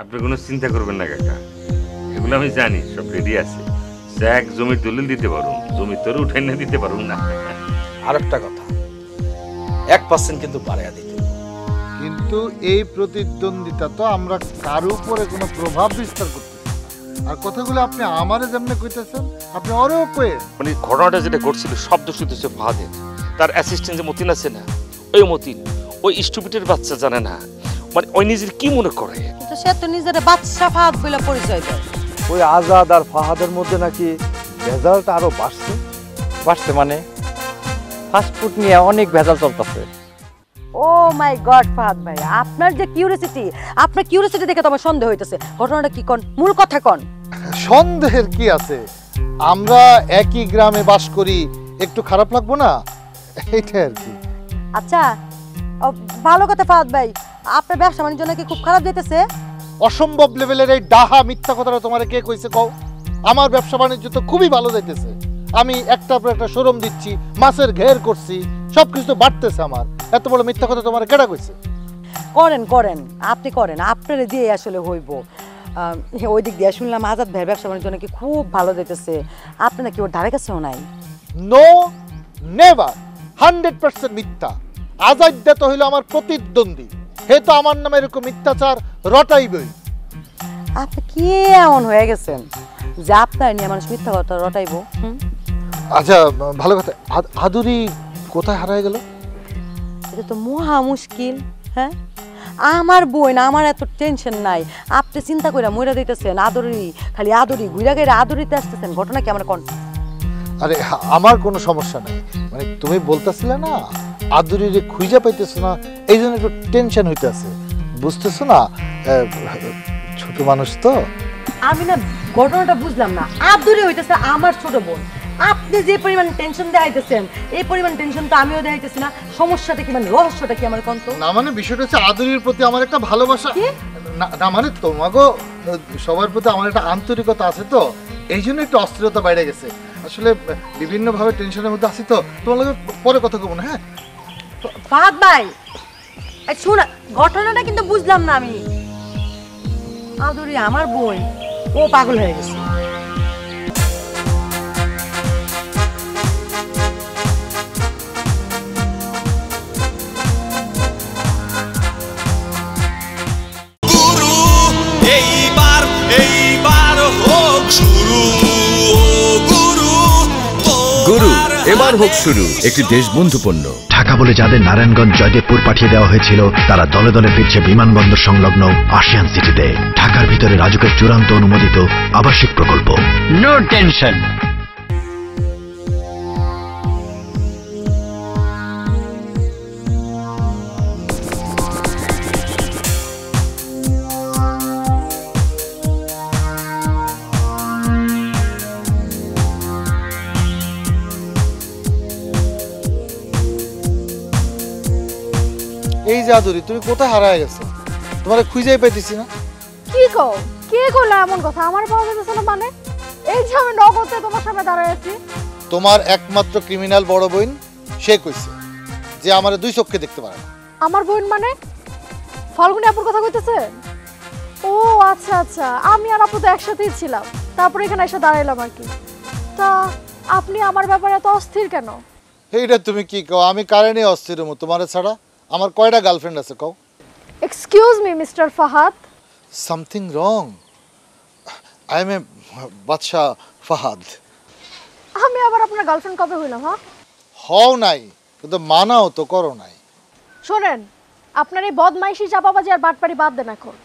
আপনি কোনো চিন্তা করবেন না কাকা, এগুলো আমি জানি, সব রেডি আছে। চেক জমির দলিল দিতে পারুন, জমি তোর উঠাই না দিতে পারুন না। আর একটা কথা, 1% কিন্তু বাড়াইয়া দিতে। কিন্তু এই প্রতিদ্বন্দ্বিতা তো আমরা কার উপরে কোনো প্রভাব বিস্তার করতেছি না। আর কথাগুলো আপনি আমারে যেমনি কইতেছেন, আপনি ওরেও কয়ে। মানে ঘটনাটা যেটা ঘটছিল সব দোষ হচ্ছে ফাহাদের। তার অ্যাসিস্ট্যান্ট যে মতিন আছে না, ওই মতিন, ওই স্টুপিটের বাচ্চা জানে না মানে ওই নিজের কি মনে করে। কিন্তু সে তো নিজের বাচ্চা ফাহাদ বলে পরিচয় দেয়। ওই আজাদ আর ফাহাদের মধ্যে নাকি ভেজালটা আরো বাড়ছে মানে ফাস্টফুড নিয়ে অনেক ভেজাল চলতেছে। ও মাই গড ফাহাদ ভাই, আপনার যে কিউরিওসিটি, আপনার কিউরিওসিটি দেখে তো আমার সন্দেহ হইতেছে। ঘটনাটা কি কোন, মূল কথা কোন? সন্দেহের কি আছে? আমরা একই গ্রামে বাস করি, একটু খারাপ লাগবো না? এইটাই আর কি। আচ্ছা, ভালো কথা ফাহাদ ভাই, আপনার ব্যবসা বাণিজ্য নাকি খুব খারাপ যেতেছে। অসম্ভব লেভেলের এই ডাহা মিথ্যা কথাটা তোমার কে কইছে কও? আমার ব্যবসা বাণিজ্য তো খুবই ভালো যাইতেছে। আমি একটার পর একটা শোরুম দিচ্ছি, মাছের ঘের করছি, সবকিছু তো বাড়তেছে আমার। এত বড় মিথ্যা কথা তোমার কেডা কইছে? করেন আপনি করেন, আপনারে দিয়ে আসলে হইব। ওই দিক দিয়ে শুনলাম আজাদ ভাইয়ের ব্যবসা বাণিজ্য নাকি খুব ভালো যেতেছে, আপনি নাকি ওর ধারে কাছেও নাই। নো, নেভার, 100% মিথ্যা। আজাদ দে তো হইলো আমার প্রতিদ্বন্দ্বী, হে তো আমার নামে এরকম মিথ্যাচার রটাইবই। আপনি কি এমন হয়ে গেছেন যে আপনার নিয়ে মানুষ মিথ্যা কথা রটাইব? আচ্ছা ভালো কথা, আদুরি কোথায় হারায় গেল? এটা তো মহা মুশকিল। হ্যাঁ, আমার বোন, আমার এত টেনশন নাই, আপনি চিন্তা করে মইরা দিতেছেন। খালি আদরি ঘুরা গেলে আদরিতে আসতেছেন, ঘটনা কি আমার কোন? আরে আমার কোনো সমস্যা নাই, মানে তুমি বলতেছিলে না আদুরিরে খুঁজে পাইতেছো না, এই জন্য একটু টেনশন হইতেছে, বুঝতেছো না? ছোট মানুষ তো। আমি না ঘটনাটা বুঝলাম না। আদরি হইতেছে আমার ছোট বোন, আপনি যে পরিমাণ টেনশন দেখাইতেছেন এই পরিমাণ টেনশন তো আমিও দেখাইতেছি না। সমস্যাটা কি, মানে রহস্যটা কি আমার কোন? তো না মানে বিষয়টা হচ্ছে আদুরির প্রতি আমার একটা ভালোবাসা, না মানে তোমাগো সবার প্রতি আমার একটা আন্তরিকতা আছে, তো এই জন্য একটু অস্থিরতা বাইরে গেছে। আসলে বিভিন্নভাবে টেনশনের মধ্যে আছি, তো তোমার লগে পরে কথা কব না। হ্যাঁ ফাহাদ ভাই, শুন, ঘটনাটা কিন্তু বুঝলাম না আমি। আদরি আমার বোন, ও পাগল হয়ে গেছে। গুরু এবার হোক শুরু, একটি দেশবন্ধু পণ্য। ঢাকা বলে যাদের নারায়ণগঞ্জ জয়দেবপুর পাঠিয়ে দেওয়া হয়েছিল, তারা দলে দলে ফিরছে বিমানবন্দর সংলগ্ন আশিয়ান সিটিতে। ঢাকার ভিতরে রাজুকের চূড়ান্ত অনুমোদিত আবাসিক প্রকল্প। No tension. এই যে আদুরি, তুমি কোথায় হারায় গেছো? তোমার খুঁজেই পাইতেছি না। কি কও? কে কইলো এমন কথা? আমার পাওয়া যাচ্ছে না মানে? এই যে আমি নগদে তোমার সামনে দাঁড়ায় আছি। তোমার একমাত্র ক্রিমিনাল বড় বোন সে কইছে যে আমারে দুই চোখে দেখতে পারে না। আমার বোন মানে ফাল্গুনি আপুর কথা কইতেছে? ও আচ্ছা আচ্ছা, আমি আর আপু তো একসাথেই ছিলাম, তারপরে এখানে এসে দাঁড়াইলাম আর কি। তা আপনি আমার ব্যাপারে এত অস্থির কেন? এইটা তুমি কি কও? আমি কারণে অস্থির হমু তোমারে ছাড়া? আমার কয়টা গার্লফ্রেন্ড আছে কও? Excuse me mister Fahad, something wrong. I am a বাদশা ফাহাদ। আমি আবার আপনার গার্লফ্রেন্ড কবে হইলাম? হ্যাঁ, হও নাই, কিন্তু মানাও তো করো নাই। শোনেন, আপনার এই বদমাইশি চাপাবাজি আর বাটপাড়ি বাদ দেন এখন।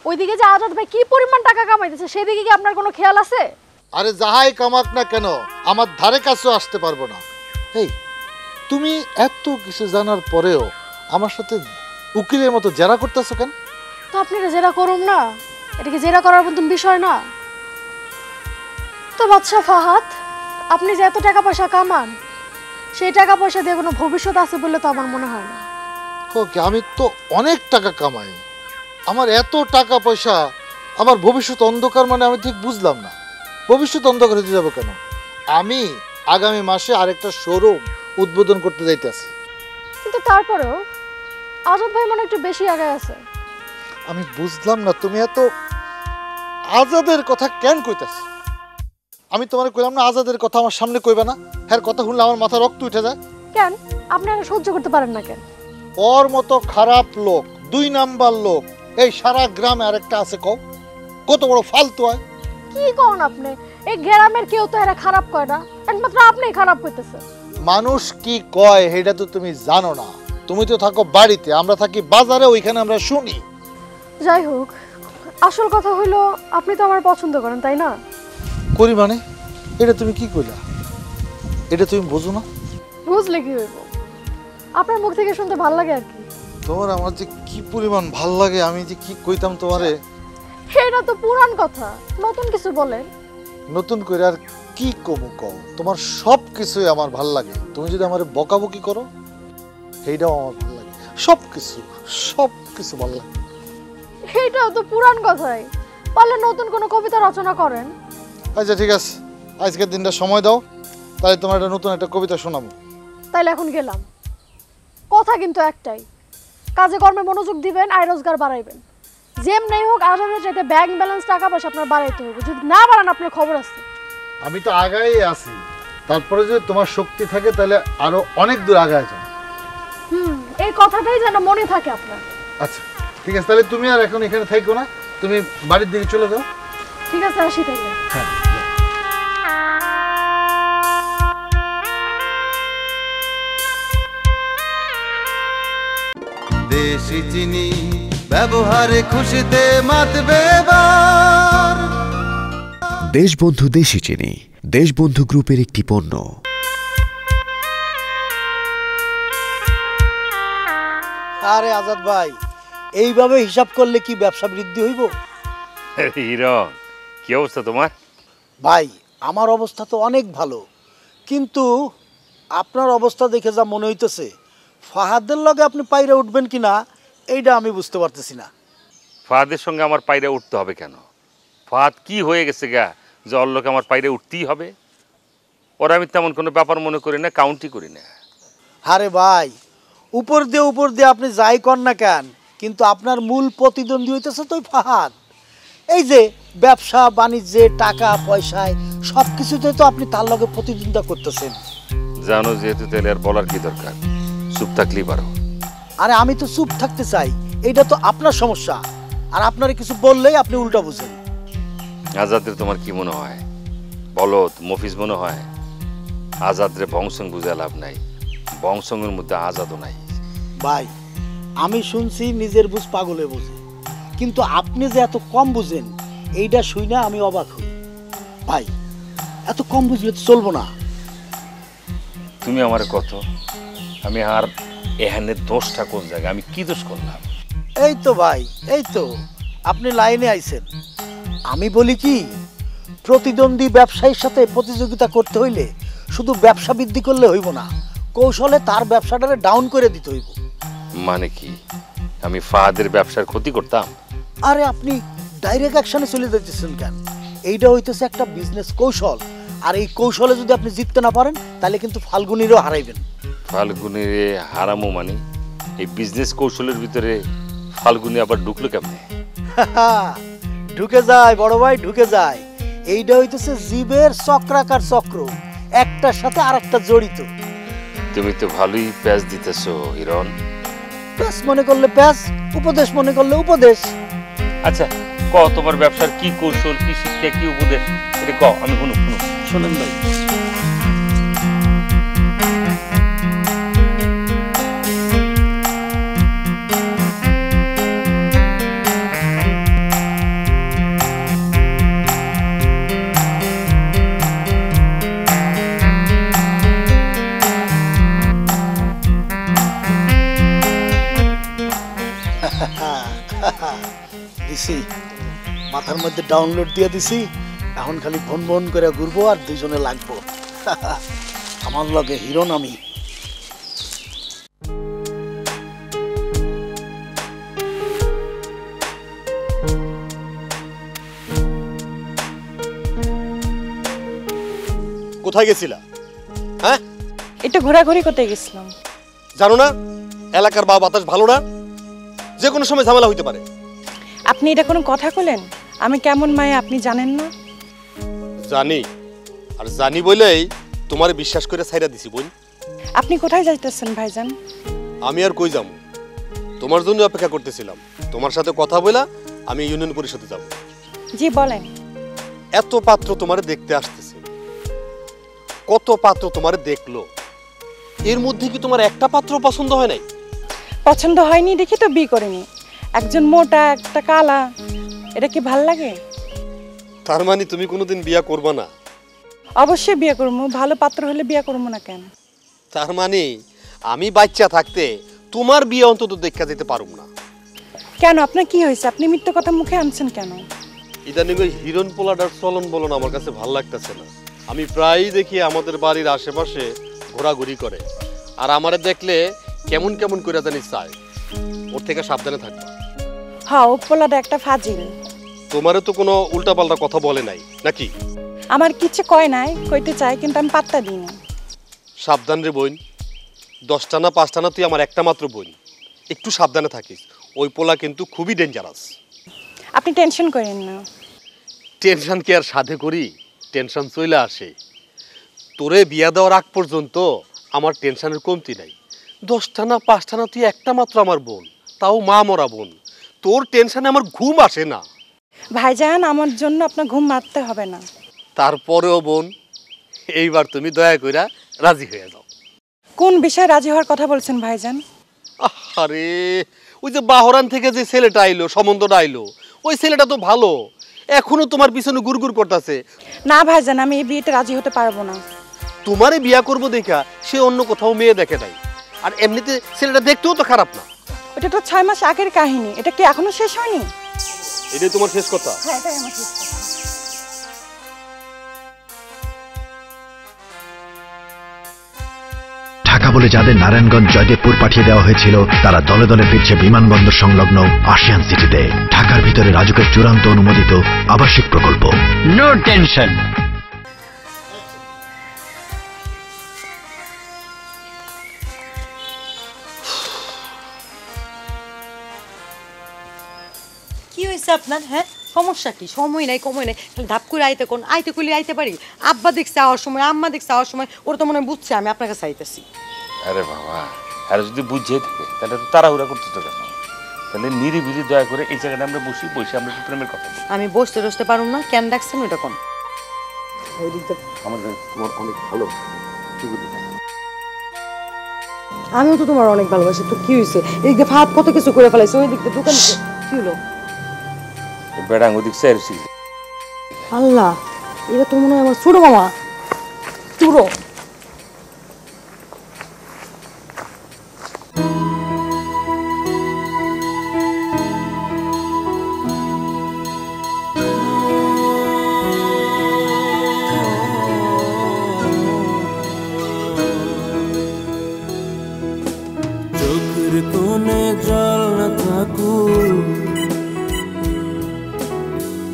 ওইদিকে যে আজাদ ভাই কি পরিমাণ টাকা কামাইতেছে সেদিকে কি আপনার কোনো খেয়াল আছে? আরে যাহাই কামাক না কেন, আমার ধারে কাছেও আসতে পারবো না। এই তুমি এত কিছু জানার পরেও আমার সাথে উকিলের মতো জেরা করতেছো কেন? তো আপনি এটা জেরা করুন না, এটা কি জেরা করার মতন বিষয় না? তো বাদশা ফাহাদ, আপনি যে এত টাকা পয়সা কামান, সেই টাকা পয়সা দিয়ে কোনো ভবিষ্যৎ আছে বলে তো আমার মনে হয় না। ওকে, আমি তো অনেক টাকা কামাই, আমার এত টাকা পয়সা, আমার ভবিষ্যৎ অন্ধকার মানে আমি ঠিক বুঝলাম না। ভবিষ্যৎ অন্ধকার হতে যাবো কেন? আমি আগামী মাসে আরেকটা শোরুম উদ্বোধন করতে যাইতেছি। কিন্তু তারপরেও আজাদ ভাই মনে একটু বেশি আগে আছে। আমি বুঝলাম না তুমি এত আজাদের কথা কেন কইতাছ। আমি তোমার কইলাম না আজাদের কথা আমার সামনে কইবে না, হ্যাঁ কথা শুনলে আমার মাথা রক্ত উঠে যায়। কেন আপনি আর সহ্য করতে পারেন না কেন? ওর মতো খারাপ লোক, 2 নাম্বার লোক এই সারা গ্রামে আরেকটা আছে, কও কত বড় ফালতু হয়। কি কোন আপনি? এই গ্রামের কেউ তো এরা খারাপ কয় না, একমাত্র আপনিই খারাপ কইতেছেন। মানুষ কি কয় সেটা তো তুমি জানো না, তুমি তো থাকো বাড়িতে, আমরা থাকি বাজারে, ওইখানে আমরা শুনি। যাই হোক, আসল কথা হইলো আপনি তো আমার পছন্দ করেন, তাই না? করি মানে? এটা তুমি কি কইলা? এটা তুমি বুঝো না? বুঝলে কি হইব? আপনার মুখ থেকে শুনতে ভালো লাগে আর কি। তোমার আমার যে কি পরিমাণ ভাল লাগে, আমি যে কি কইতাম তোমারে। এটা তো পুরান কথা, নতুন কিছু বলেন। নতুন করে আর কি কমু কও? তোমার সব কিছুই আমার ভাল লাগে। তুমি যদি আমার বকাবকি করো সেইটাও আমার ভাল লাগে, সব কিছু ভাল লাগে। এইটাও তো পুরান কথাই, পারলে নতুন কোনো কবিতা রচনা করেন। আচ্ছা ঠিক আছে, আজকের দিনটা সময় দাও, তাহলে তোমার একটা নতুন একটা কবিতা শোনাবো। তাইলে এখন গেলাম। কথা কিন্তু একটাই, কাজে কর্মে মনোযোগ দিবেন, আয় রোজগার বাড়াইবেন। যেমনি হোক আজাদের চাইতে ব্যাংক ব্যালেন্স টাকা পয়সা আপনার বাড়াইতে হবে, যদি না বাড়ান আপনার খবর আছে। আমি তো আগাই আছি, তারপরে যদি তোমার শক্তি থাকে তাহলে আরো অনেক দূর আগায় যাও। এই কথাটাই যেন মনে থাকে আপনার। আচ্ছা ঠিক আছে, তাহলে তুমি আর এখন এখানে থাকো না, তুমি বাড়ির দিকে চলে যাও। ঠিক আছে, আসি তাইলে। হ্যাঁ। দেশি চিনি ব্যবহারে খুশিতে মাতবে এবার। দেশবন্ধু দেশি চিনি, দেশবন্ধু গ্রুপের একটি পণ্য। আরে আজাদ ভাই, এইভাবে হিসাব করলে কি ব্যবসা বৃদ্ধি হইব? হিরণ, কি অবস্থা তোমার? ভাই আমার অবস্থা তো অনেক ভালো, কিন্তু আপনার অবস্থা দেখে যা মনে হইতেছে ফাহাদের লগে আপনি পাইরে উঠবেন কিনা এইটা আমি বুঝতে পারতেছি না। ফাহাদের সঙ্গে আমার পাইরে উঠতে হবে কেন? ফাহাদ কি হয়ে গেছে গা যে ওর লোকে আমার পাইরে উঠতেই হবে? ওরা আমি তেমন কোনো ব্যাপার মনে করি না, কাউন্টই করি না। আরে ভাই, উপর দিয়ে আপনি যাই কর না কেন, কিন্তু আপনার মূল প্রতিদ্বন্দ্বী হইতেছে তো ফাহাদ। এই যে ব্যবসা বাণিজ্যে টাকা পয়সায় সব কিছুতে তো আপনি তার লগে প্রতিদ্বন্দ্বিতা করতেছেন। জানো যেহেতু, তাহলে আর বলার কি দরকার, চুপ থাকলেই পারো। আরে আমি তো চুপ থাকতে চাই, এইটা তো আপনার সমস্যা, আর আপনার কিছু বললেই আপনি উল্টা বুঝেন। আজাদের তোমার কি মনে হয়? বলত মফিজ মনে হয়? আজাদরে বংশং বুঝে লাভ নাই, বংশংয়ের মধ্যে আজাদও নাই। ভাই আমি শুনছি নিজের বুঝ পাগলে বোঝে, কিন্তু আপনি যে এত কম বুঝেন এইটা শুই না আমি অবাক হই। ভাই এত কম বুঝলে তো চলবো না। তুমি আমার কত, আমি আর এখানে দোষটা কোন জায়গায়? আমি কি দোষ করলাম? এই তো ভাই, এই তো আপনি লাইনে আইছেন। আমি বলি কি, প্রতিদ্বন্দ্বী ব্যবসায়ীর সাথে প্রতিযোগিতা করতে হইলে শুধু ব্যবসা বৃদ্ধি করলে হইব না, কৌশলে তার ব্যবসাটারে ডাউন করে দিতে হইব। মানে কি, আমি ফাহাদের ব্যবসার ক্ষতি করতাম? আরে আপনি ডাইরেক্ট অ্যাকশনে চলে যেতেছেন কেন? এইটা হইতেছে একটা বিজনেস কৌশল, আর এই কৌশলে যদি আপনি জিততে না পারেন তাহলে কিন্তু ফাল্গুনিরও হারাইবেন। ফাল্গুনির হারামো মানে? এই বিজনেস কৌশলের ভিতরে ফাল্গুনি আবার ঢুকলো কেমনে? ঢুকে যায় বড় ভাই, ঢুকে যায়। এইটা হইতেছে জীবের চক্রাকার চক্র, একটার সাথে আরেকটা জড়িত। তুমি তো ভালোই প্যাচ দিতেছো হিরণ। প্যাচ মনে করলে প্যাচ, উপদেশ মনে করলে উপদেশ। আচ্ছা ক, তোমার ব্যবসার কি কৌশল, কি শিক্ষা, কি উপদেশ, এটা ক, আমি শুনো। শোনেন ভাই, দিছি মাথার মধ্যে ডাউনলোড দিয়ে দিছি, এখন খালি ফোন ফোন করে ঘুরবো আর দুইজনে লাগবো। আমার লগে হিরণ আমি। কোথায় গেছিলা? হ্যাঁ, একটু ঘোরাঘুরি করতে গেছিলাম। জানো না এলাকার বাতাস ভালো না, যে কোনো সময় ঝামেলা হইতে পারে। আপনি এটা কোনো কথা কইলেন? আমি কেমন মায়া আপনি জানেন না? জানি, আর জানি বলেই তোমার বিশ্বাস করে ছাইরা দিছি বোন। আপনি কোথায় যাইতেছেন ভাইজান? আমি আর কই যাবো, তোমার জন্য অপেক্ষা করতেছিলাম। তোমার সাথে কথা বলা আমি ইউনিয়ন পরিষদে যাব। জি বলেন। এত পাত্র তোমারে দেখতে আসতেছে, কত পাত্র তোমারে দেখলো, এর মধ্যে কি তোমার একটা পাত্র পছন্দ হয় নাই? পছন্দ হয়নি দেখি তো বিয়ে করিনি। একজন মোটা একটা কালা, এটা কি ভাল লাগে? তার মানে তুমি কোনোদিন বিয়া করবা না? অবশ্যই বিয়ে করবো, ভালো পাত্র হলে বিয়ে করবো না কেন? তার মানে আমি বাচ্চা থাকতে তোমার বিয়ে অন্তত দেখা যেতে পারুম না। কেন, আপনার কি হয়েছে? আপনি মিথ্যে কথা মুখে আনছেন কেন? ইদানিং ওই হিরণ পোলাটার চলন বলন আমার কাছে ভাল লাগতেছে না। আমি প্রায়ই দেখি আমাদের বাড়ির আশেপাশে ঘোরাঘুরি করে, আর আমারে দেখলে কেমন কেমন করে জানি চায়। ওর থেকে সাবধানে থাকবা। হ্যাঁ, উপলাদা একটা ফাজিল। তোমারে তো কোনো উল্টাপাল্টা কথা বলে নাই নাকি? আমার কিছু কয় নাই, কইতে চাই কিন্তু আমি পাত্তা দিই না। সাবধান রে বোন, 10টা না 5টা না, তুই আমার একটা মাত্র বোন, একটু সাবধানে থাকিস। ওই পোলা কিন্তু খুবই ডেঞ্জারাস। আপনি টেনশন করেন না। টেনশন কি আর সাধে করি? টেনশন চলে আসে। তোরে বিয়া দেওয়ার আগ পর্যন্ত আমার টেনশনের কমতি নাই। 10টা না 5টা না, তুই একটা মাত্র আমার বোন, তাও মা মরা বোন। তোর টেনশনে আমার ঘুম আসে না। ভাইজান, আমার জন্য আপনার ঘুম মারতে হবে না। তারপরেও বোন, এইবার তুমি দয়া কইরা রাজি হয়ে যাও। কোন বিষয়ে রাজি হওয়ার কথা বলছেন ভাইজান? আরে ওই যে বাহরান থেকে যে ছেলেটা আইলো, সম্বন্ধটা আইলো, ওই ছেলেটা তো ভালো, এখনো তোমার পিছনে গুড়গুড় করতেছে। না ভাইজান, আমি এই বিয়েতে রাজি হতে পারবো না। তোমারে বিয়া করবো দেখা সে অন্য কোথাও মেয়ে দেখে নাই, আর এমনিতে ছেলেটা দেখতেও তো খারাপ না। এটা তো 6 মাস আগের কাহিনী, এটা কি এখনো শেষ হয়নি? এটাই তোমার শেষ কথা? হ্যাঁ, এটাই আমার শেষ কথা। ঢাকা বলে যাদের নারায়ণগঞ্জ জয়দেবপুর পাঠিয়ে দেওয়া হয়েছিল, তারা দলে দলে ফিরছে বিমানবন্দর সংলগ্ন আশিয়ান সিটিতে। ঢাকার ভিতরে রাজুকের চূড়ান্ত অনুমোদিত আবাসিক প্রকল্প। No tension. কি হয়েছে আপনার? হ্যাঁ, সমস্যা কি? সময় নাই, কময় নাই, খালি ধাপ করে আইতে কোন আইতে কইলে আইতে পারি? আব্বা দেখছে আওয়ার সময়, আম্মা দেখছে আওয়ার সময়, ওরা তো মনে হয় বুঝছে আমি আপনার কাছে আইতেছি। আরে বাবা, আরে যদি বুঝিয়ে থাকে তাহলে তো তাড়াহুড়া করতে তো কেন? তাহলে নিরিবিলি দয়া করে এই জায়গাটা আমরা বসে আমরা একটু প্রেমের কথা বলি। আমি বসতে পারুম না, কেন ডাকছেন ওইটা কোন? তোমার অনেক ভালো। আমিও তো তোমার অনেক ভালোবাসি। তো কি হয়েছে? এই দিকে ফাঁদ কত কিছু করে ফেলাইছে, ওই দিক দিয়ে দোকান কি হলো? বেড়াং ওদিক চাইছি। আল্লাহ, এটা তো মনে হয় আমার ছোট মামা চুরো। চোখের কোণে জল না থাকুক,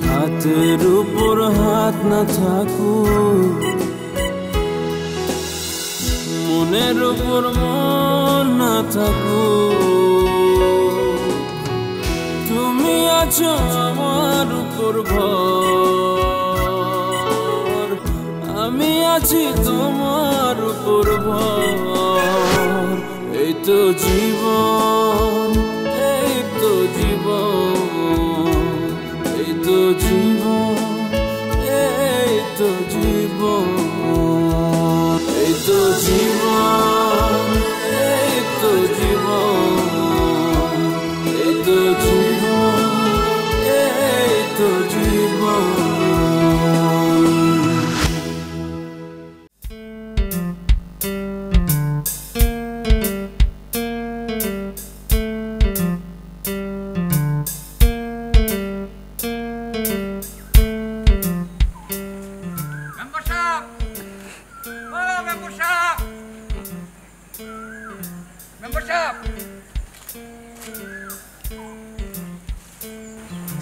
হাতের উপর হাত না থাকুক, মনের উপর মন না থাকুক, তুমি আছো আমার উপর ভর, আমি আছি তোমার উপর ভর। এই তো জীবন, এই তো জীবন, এই তো জীবন, এই তো জীবন, এই তো জীবন, এই তো জীবন, এই তো জীবন, এই তো জীবন।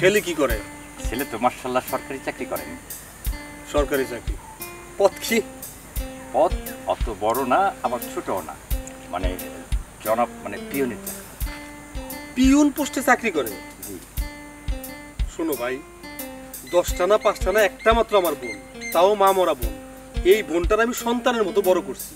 ছেলে কি করে? ছেলে তো মাশাআল্লাহ সরকারি চাকরি করেন। সরকারি চাকরি? পদ কি? পদ অত বড় না, আবার ছোটও না, মানে জনাব, মানে পিয়নের চাকরি। পিয়ন পোস্টে চাকরি করে? শোনো ভাই, 10টা না 5টা না একটা মাত্র আমার বোন, তাও মা মরা বোন। এই বোনটার আমি সন্তানের মতো বড় করছি,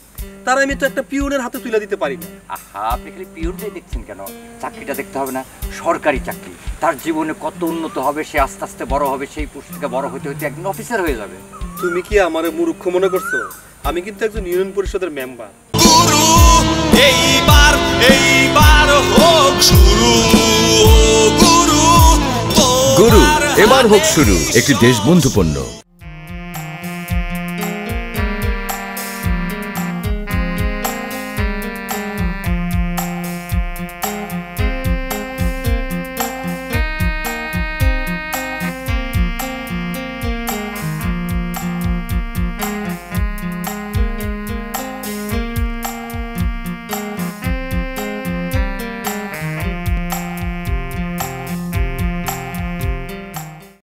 তার আমি তো একটা পিওনের হাতে তুলে দিতে পারি না। আহা, আপনি খালি পিওরটাই দেখছেন কেন? চাকরিটা দেখতে হবে না? সরকারি চাকরি, তার জীবনে কত উন্নত হবে, সে আস্তে আস্তে বড় হবে, সেই পোস্ট থেকে বড় হতে হতে একজন অফিসার হয়ে যাবে। তুমি কি আমার মূর্খ মনে করছো? আমি কিন্তু একজন ইউনিয়ন পরিষদের মেম্বার। এইবার হোক শুরু, গুরু এবার হোক শুরু, একটি দেশবন্ধু পণ্য।